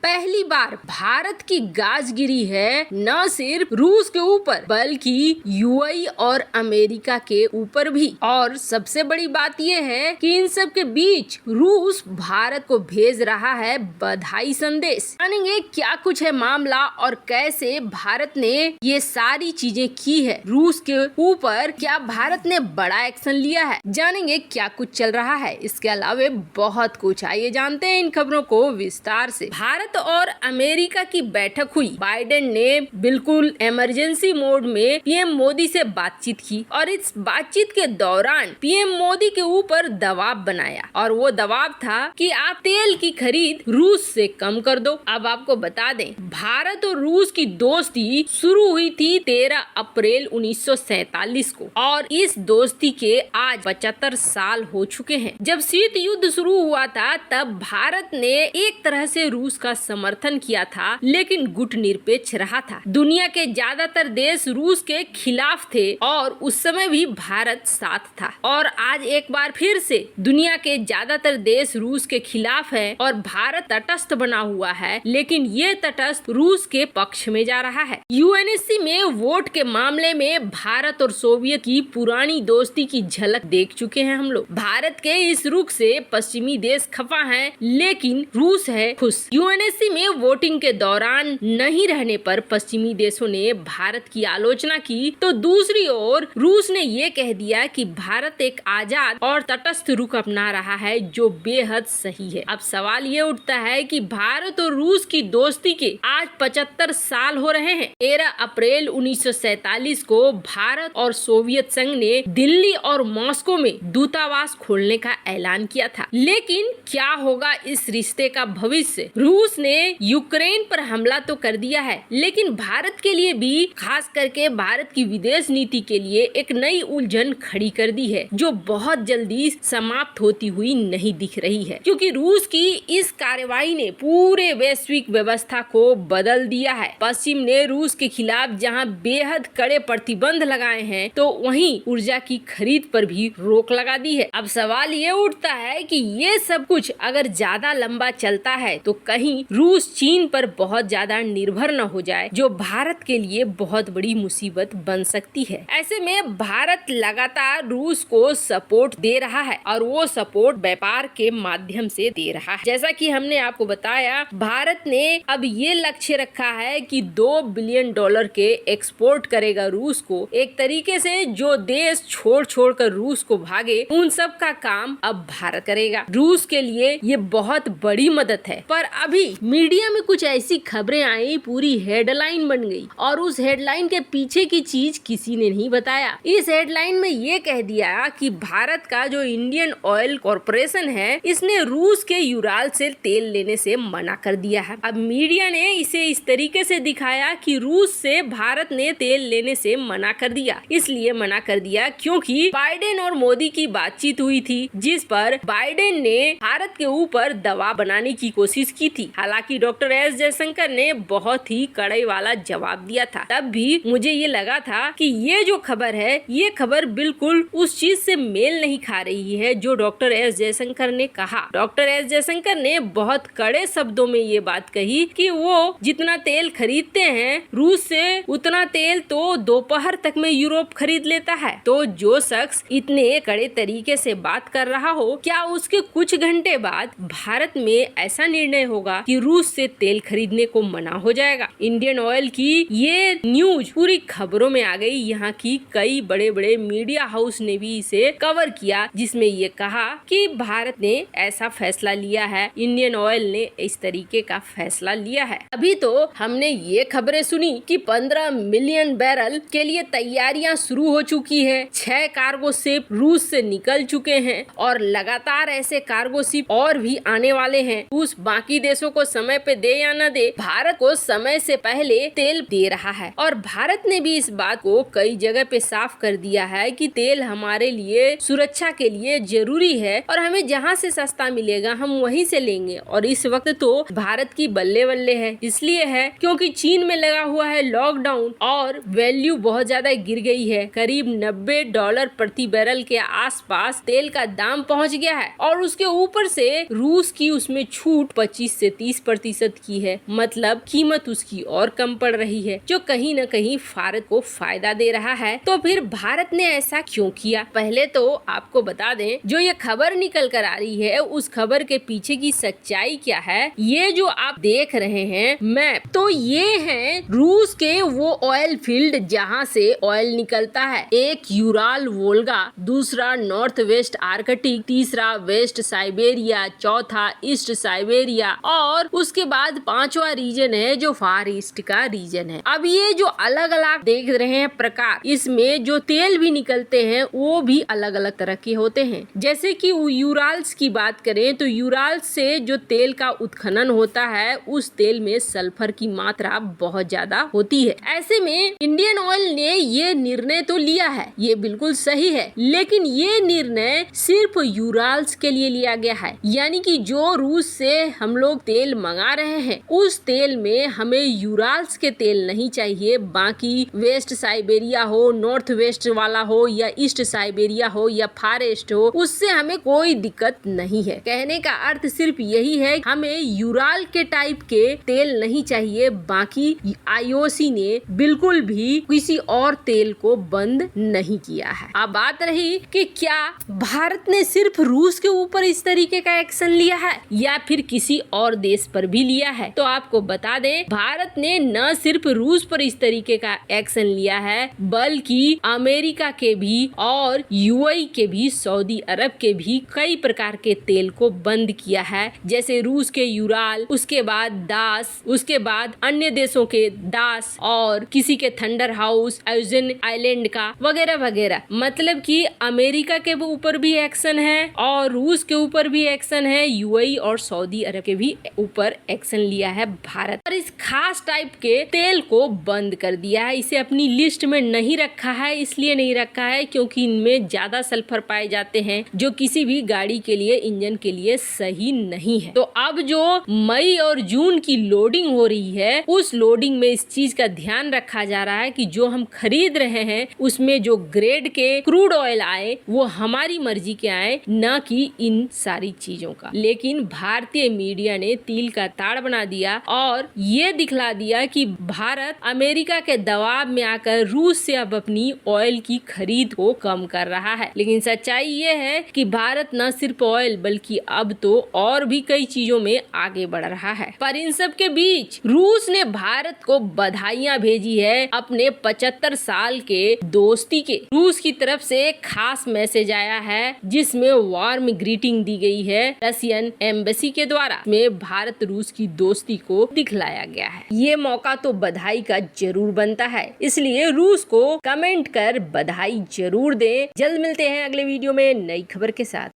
पहली बार भारत की गाज गिरी है न सिर्फ रूस के ऊपर बल्कि यूएई और अमेरिका के ऊपर भी। और सबसे बड़ी बात यह है कि इन सब के बीच रूस भारत को भेज रहा है बधाई संदेश। जानेंगे क्या कुछ है मामला और कैसे भारत ने ये सारी चीजें की है रूस के ऊपर, क्या भारत ने बड़ा एक्शन लिया है, जानेंगे क्या कुछ चल रहा है। इसके अलावा बहुत कुछ, आइए जानते हैं इन खबरों को विस्तार से। भारत और अमेरिका की बैठक हुई। बाइडेन ने बिल्कुल इमरजेंसी मोड में पीएम मोदी से बातचीत की और इस बातचीत के दौरान पीएम मोदी के ऊपर दबाव बनाया और वो दबाव था कि आप तेल की खरीद रूस से कम कर दो। अब आपको बता दें, भारत और रूस की दोस्ती शुरू हुई थी 13 अप्रैल 1947 को और इस दोस्ती के आज 75 साल हो चुके हैं। जब शीत युद्ध शुरू हुआ था तब भारत ने एक तरह से रूस का समर्थन किया था, लेकिन गुट निरपेक्ष रहा था। दुनिया के ज्यादातर देश रूस के खिलाफ थे और उस समय भी भारत साथ था। और आज एक बार फिर से दुनिया के ज्यादातर देश रूस के खिलाफ है और भारत तटस्थ बना हुआ है, लेकिन ये तटस्थ रूस के पक्ष में जा रहा है। यूएनएससी में वोट के मामले में भारत और सोवियत की पुरानी दोस्ती की झलक देख चुके हैं हम लोग। भारत के इस रुख से पश्चिमी देश खफा हैं, लेकिन रूस है खुश। यूएनएससी में वोटिंग के दौरान नहीं रहने पर पश्चिमी देशों ने भारत की आलोचना की, तो दूसरी ओर रूस ने ये कह दिया कि भारत एक आजाद और तटस्थ रुख अपना रहा है जो बेहद सही है। अब सवाल ये उठता है कि भारत और रूस की दोस्ती के आज 75 साल हो रहे हैं। 13 अप्रैल 1947 को भारत और सोवियत संघ ने दिल्ली और मॉस्को में दूतावास खोलने का ऐलान किया था, लेकिन क्या होगा इस रिश्ते का भविष्य। रूस ने यूक्रेन पर हमला तो कर दिया है, लेकिन भारत के लिए भी, खास करके भारत की विदेश नीति के लिए एक नई उलझन खड़ी कर दी है जो बहुत जल्दी समाप्त होती हुई नहीं दिख रही है, क्योंकि रूस की इस कार्रवाई ने पूरे वैश्विक व्यवस्था को बदल दिया है। पश्चिम ने रूस के खिलाफ जहां बेहद कड़े प्रतिबंध लगाए हैं, तो वहीं ऊर्जा की खरीद पर भी रोक लगा दी है। अब सवाल ये उठता है कि ये सब कुछ अगर ज्यादा लंबा चलता है तो कहीं रूस चीन पर बहुत ज्यादा निर्भर न हो जाए, जो भारत के लिए बहुत बड़ी मुसीबत बन सकती है। ऐसे में भारत लगातार रूस को सपोर्ट दे रहा है और वो सपोर्ट व्यापार के माध्यम से दे रहा है। जैसा कि हमने आपको बताया, भारत ने अब ये लक्ष्य रखा है कि $2 बिलियन के एक्सपोर्ट करेगा रूस को। एक तरीके से जो देश छोड़ कर रूस को भागे, उन सब का काम अब भारत करेगा। रूस के लिए ये बहुत बड़ी मदद है। पर अभी मीडिया में कुछ ऐसी खबरें आई, पूरी हेडलाइन बन गई और उस हेडलाइन के पीछे की चीज किसी ने नहीं बताया। इस हेडलाइन में ये कह दिया कि भारत का जो इंडियन ऑयल कॉर्पोरेशन है, इसने रूस के यूराल से तेल लेने से मना कर दिया है। अब मीडिया ने इसे इस तरीके से दिखाया कि रूस से भारत ने तेल लेने से मना कर दिया। इसलिए मना कर दिया क्योंकि बाइडेन और मोदी की बातचीत हुई थी, जिस पर बाइडेन ने भारत के ऊपर दबाव बनाने की कोशिश की थी। हालांकि डॉक्टर एस जयशंकर ने बहुत ही कड़ाई वाला जवाब दिया था। तब भी मुझे ये लगा था कि ये जो खबर है, ये खबर बिल्कुल उस चीज से मेल नहीं खा रही है जो डॉक्टर एस जयशंकर ने कहा। डॉक्टर एस जयशंकर ने बहुत कड़े शब्दों में ये बात कही कि वो जितना तेल खरीदते हैं रूस से, उतना तेल तो दोपहर तक में यूरोप खरीद लेता है। तो जो शख्स इतने कड़े तरीके से बात कर रहा हो, क्या उसके कुछ घंटे बाद भारत में ऐसा निर्णय होगा कि रूस से तेल खरीदने को मना हो जाएगा। इंडियन ऑयल की ये न्यूज पूरी खबरों में आ गई। यहाँ की कई बड़े बड़े मीडिया हाउस ने भी इसे कवर किया, जिसमें ये कहा कि भारत ने ऐसा फैसला लिया है, इंडियन ऑयल ने इस तरीके का फैसला लिया है। अभी तो हमने ये खबरें सुनी कि 15 मिलियन बैरल के लिए तैयारियां शुरू हो चुकी है। 6 कार्गो शिप रूस से निकल चुके हैं और लगातार ऐसे कार्गो शिप और भी आने वाले हैं। रूस बाकी देशों को समय पे दे या न दे, भारत को समय से पहले तेल दे रहा है और भारत ने भी इस बात को कई जगह पे साफ कर दिया है कि तेल हमारे लिए सुरक्षा के लिए जरूरी है और हमें जहाँ से सस्ता मिलेगा हम वहीं से लेंगे। और इस वक्त तो भारत की बल्ले बल्ले है, इसलिए है क्योंकि चीन में लगा हुआ है लॉकडाउन और वैल्यू बहुत ज्यादा गिर गई है। करीब $90 प्रति बैरल के आसपास तेल का दाम पहुंच गया है और उसके ऊपर से रूस की उसमें छूट 25 से 30% की है, मतलब कीमत उसकी और कम पड़ रही है, जो कहीं न कहीं भारत को फायदा दे रहा है। तो फिर भारत ने ऐसा क्यों किया? पहले तो आपको बता दें, जो ये खबर निकल कर आ रही है उस खबर के पीछे की सच्चाई क्या है। ये जो आप देख रहे हैं मैप, तो ये है रूस के वो ऑयल फील्ड जहाँ से ऑयल निकलता है। एक यूराल वोल्गा, दूसरा नॉर्थ वेस्ट आर्कटिक, तीसरा वेस्ट साइबेरिया, चौथा ईस्ट साइबेरिया और उसके बाद पांचवा रीजन है जो फार ईस्ट का रीजन है। अब ये जो अलग अलग देख रहे हैं प्रकार, इसमें जो तेल भी निकलते हैं वो भी अलग अलग तरह के होते हैं। जैसे कि यूराल्स की बात करें तो यूराल्स से जो तेल का उत्खनन होता है उस तेल में सल्फर की मात्रा बहुत ज्यादा होती है। ऐसे में इंडियन ऑयल ने ये निर्णय तो लिया है, ये बिल्कुल सही है, लेकिन ये निर्णय सिर्फ यूराल्स के लिए लिया गया है। यानी कि जो रूस से हम लोग तेल मंगा रहे हैं उस तेल में हमें यूराल्स के तेल नहीं चाहिए। बाकी वेस्ट साइबेरिया हो, नॉर्थ वेस्ट वाला हो या ईस्ट साइबेरिया हो या फार ईस्ट हो, उससे हमें कोई दिक्कत नहीं है। कहने का अर्थ सिर्फ यही है, हमें यूराल के टाइप के तेल नहीं चाहिए। बाकी आईओसी ने बिल्कुल भी किसी और तेल को बंद नहीं किया है। अब बात रही कि क्या भारत ने सिर्फ रूस के ऊपर इस तरीके का एक्शन लिया है या फिर किसी और देश पर भी लिया है, तो आपको बता दें भारत ने न सिर्फ रूस पर इस तरीके का एक्शन लिया है बल्कि अमेरिका के भी और यूएई के भी, सऊदी अरब के भी कई प्रकार के तेल को बंद किया है। जैसे रूस के यूराल, उसके बाद दास, उसके बाद अन्य देशों के दास और किसी के थंडर हाउस, आइजन आइलैंड का वगैरह वगैरह। मतलब कि अमेरिका के ऊपर भी एक्शन है और रूस के ऊपर भी एक्शन है, यूएई और सऊदी अरब के भी ऊपर एक्शन लिया है भारत। और इस खास टाइप के तेल को बंद कर दिया है। इसे अपनी लिस्ट में नहीं रखा है, इसलिए नहीं रखा है क्योंकि इनमें ज्यादा सल्फर पाए जाते हैं जो किसी भी गाड़ी के लिए, इंजन के लिए सही नहीं है। तो अब जो मई और जून की लोडिंग हो रही है उस लोडिंग में इस चीज का ध्यान रखा जा रहा है कि जो हम खरीद रहे हैं उसमें जो ग्रेड के क्रूड ऑयल आए वो हमारी मर्जी के आए, न कि इन सारी चीजों का। लेकिन भारतीय मीडिया ने तिल का ताड़ बना दिया और ये दिखला दिया कि भारत अमेरिका के दबाव में आकर रूस से अब अपनी ऑयल की खरीद को कम कर रहा है। लेकिन सच्चाई ये है कि भारत न सिर्फ ऑयल बल्कि अब तो और भी कई चीजों में आगे बढ़ रहा है। पर इन सब के बीच रूस ने भारत को बधाइयां भेजी है अपने 75 साल के दोस्ती के। रूस की तरफ से एक खास मैसेज आया है जिसमें वार्म ग्रीटिंग दी गई है रशियन एम्बेसी के द्वारा, में भारत रूस की दोस्ती को दिखलाया गया है। ये मौका तो बधाई का जरूर बनता है, इसलिए रूस को कमेंट कर बधाई जरूर दें। जल्द मिलते हैं अगले वीडियो में नई खबर के साथ।